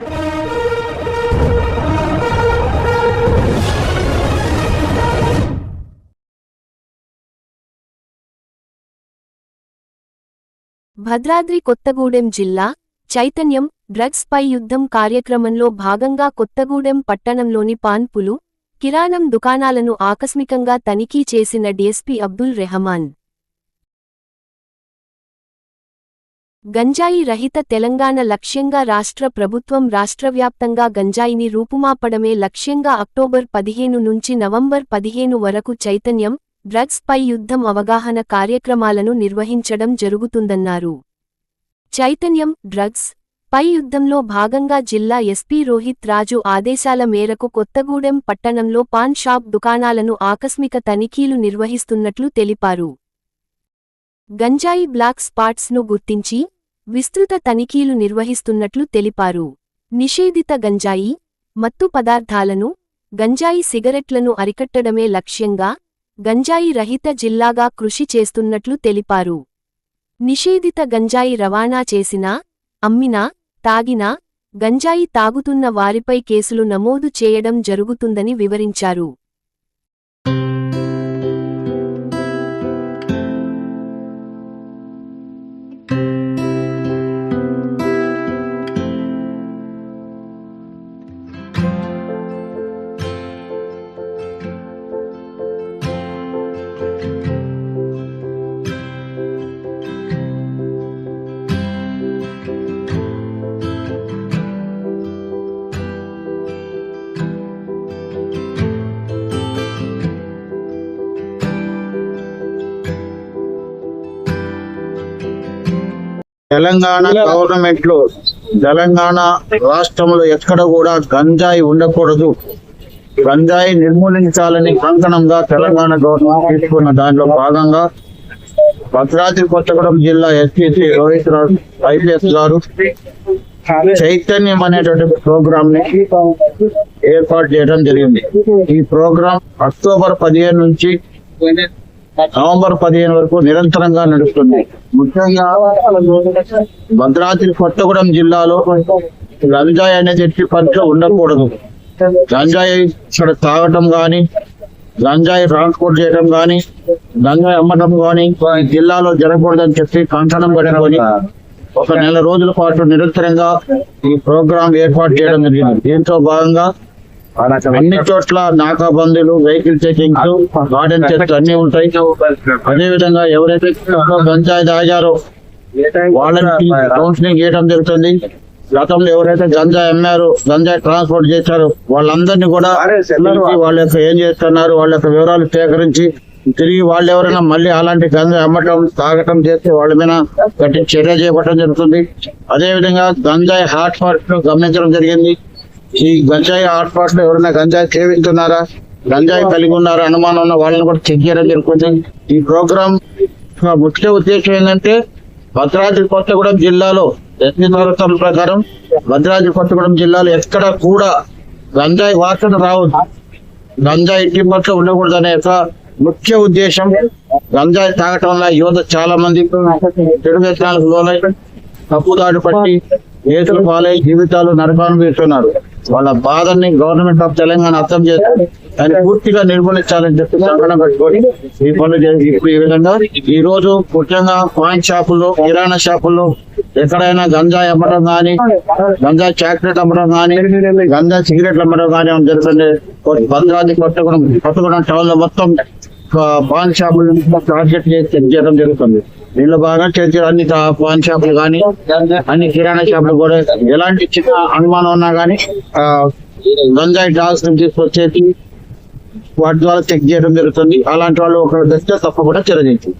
భద్రాద్రి కొత్తగూడెం జిల్లా చైతన్యం డ్రగ్స్ పై యుద్ధం కార్యక్రమంలో భాగంగా కొత్తగూడెం పట్టణంలోని పాన్పులు, కిరాణం దుకాణాలను ఆకస్మికంగా తనిఖీ చేసిన డీఎస్పీ అబ్దుల్ రెహమాన్. గంజాయి రహిత తెలంగాణ లక్ష్యంగా రాష్ట్ర ప్రభుత్వం రాష్ట్రవ్యాప్తంగా గంజాయిని రూపుమాపడమే లక్ష్యంగా అక్టోబర్ 15 నుంచి నవంబర్ 15 వరకు చైతన్యం డ్రగ్స్ పై యుద్ధం అవగాహన కార్యక్రమాలను నిర్వహించడం జరుగుతుందన్నారు. చైతన్యం డ్రగ్స్ పై యుద్ధంలో భాగంగా జిల్లా ఎస్పీ రోహిత్ రాజు ఆదేశాల మేరకు కొత్తగూడెం పట్టణంలో పాన్ షాప్ దుకాణాలను ఆకస్మిక తనిఖీలు నిర్వహిస్తున్నట్లు తెలిపారు. గంజాయి బ్లాక్ స్పాట్స్ ను గుర్తించి విస్తృత తనిఖీలు నిర్వహిస్తున్నట్లు తెలిపారు. నిషేధిత గంజాయి, మత్తు పదార్థాలను, గంజాయి సిగరెట్లను అరికట్టడమే లక్ష్యంగా గంజాయి రహిత జిల్లాగా కృషి చేస్తున్నట్లు తెలిపారు. నిషేధిత గంజాయి రవాణా చేసినా, అమ్మినా, తాగినా, గంజాయి తాగుతున్న వారిపై కేసులు నమోదు చేయడం జరుగుతుందని వివరించారు. తెలంగాణ గవర్నమెంట్ లో తెలంగాణ రాష్ట్రంలో ఎక్కడ కూడా గంజాయి ఉండకూడదు, గంజాయి నిర్మూలించాలని కంకణంగా తెలంగాణ గవర్నమెంట్ తీసుకున్న దానిలో భాగంగా భద్రాద్రి కొత్తగూడెం జిల్లా ఎస్పీ రోహిత్ రాజు ఐపీఎస్ గారు చైతన్యం అనేటువంటి ప్రోగ్రామ్ ని ఏర్పాటు చేయడం జరిగింది. ఈ ప్రోగ్రాం అక్టోబర్ 15 నుంచి నవంబర్ 15 వరకు నిరంతరంగా నడుస్తుంది. ముఖ్యంగా భద్రాద్రి కొత్తగూడెం జిల్లాలో గంజాయి అనేది ఎట్టి పరిస్థితుల్లో ఉండకూడదు. గంజాయి ఇక్కడ తాగటం గాని, గంజాయి ట్రాన్స్పోర్ట్ చేయడం గాని, గంజాయి అమ్మటం గాని జిల్లాలో జరగకూడదని చెప్పి కంకణం కట్టుకొని ఒక నెల రోజుల పాటు నిరంతరంగా ఈ ప్రోగ్రాం ఏర్పాటు చేయడం జరిగింది. దీంతో భాగంగా అన్ని చోట్ల నాకాబందీలు, వెహికల్ చెకింగ్స్, గార్డెన్ చెక్స్ అన్ని ఉంటాయి. అదేవిధంగా ఎవరైతే గంజాయి తాగారో వాళ్ళకి కౌన్సిలింగ్ చేయడం జరుగుతుంది. గతంలో ఎవరైతే గంజాయి అమ్మారో, గంజాయి ట్రాన్స్పోర్ట్ చేశారో వాళ్ళందరినీ కూడా వాళ్ళ యొక్క ఏం చేస్తున్నారు వాళ్ళ యొక్క వివరాలు సేకరించి తిరిగి వాళ్ళు ఎవరైనా మళ్ళీ అలాంటి గంజాయి అమ్మటం, తాగటం చేస్తే వాళ్ళ మీద గట్టి చర్య చేపట్టడం జరుగుతుంది. అదేవిధంగా గంజాయి హాట్ స్పాట్స్ గమనించడం జరిగింది. ఈ గంజాయి హాట్ స్పాట్స్ లో ఎవరైనా గంజాయి సేవిస్తున్నారా, గంజాయి కలిగి ఉన్నారా అనుమానం ఉన్న వాళ్ళని కూడా చెక్ చేయడం జరుగుతుంది. ఈ ప్రోగ్రాం ముఖ్య ఉద్దేశం ఏంటంటే భద్రాద్రి కొత్తగూడెం జిల్లాలో ఎస్పీ సంస్థల ప్రకారం భద్రాద్రి కొత్తగూడెం జిల్లాలో ఎక్కడ కూడా గంజాయి వాసన రావద్దు, గంజాయి ఇంటి పట్ల ఉండకూడదు అనే ముఖ్య ఉద్దేశం. గంజాయి తాగటం వల్ల యువత చాలా మంది చెడు వ్యసనాలకు లోనై తప్పుదాడి పట్టి కేసులు పాలై జీవితాలు నరకానుభవిస్తున్నారు. వాళ్ళ బాధల్ని గవర్నమెంట్ ఆఫ్ తెలంగాణ అర్థం చేసి దాన్ని పూర్తిగా నిర్మూలించాలని చెప్పి సంకల్పం కట్టుకొని ఈ పనులు ఇప్పుడు ఈ విధంగా ఈ రోజు ముఖ్యంగా పాయింట్ షాపుల్లో, కిరాణా షాపుల్లో ఎక్కడైనా గంజాయి అమ్మడం కానీ, గంజాయి చాక్లెట్ అమ్మడం కానీ, గంజాయి సిగరెట్లు అమ్మడం కానీ జరుగుతుంది. భద్రాద్రి కొత్తగూడెం టౌన్ లో మొత్తం పాన్ షాపులు టార్గెట్ చేసి చెక్ చేయడం జరుగుతుంది. దీనిలో బాగా చేసే అన్ని పాన్ షాపులు కానీ, అన్ని కిరాణా షాపులు కూడా ఎలాంటి చిన్న అనుమానం ఉన్నా కానీ గంజాయి డాగ్స్ తీసుకొచ్చేసి వాటి ద్వారా చెక్ చేయడం జరుగుతుంది. అలాంటి వాళ్ళు ఒక దశ తప్పకుండా చర్య చేస్తుంది.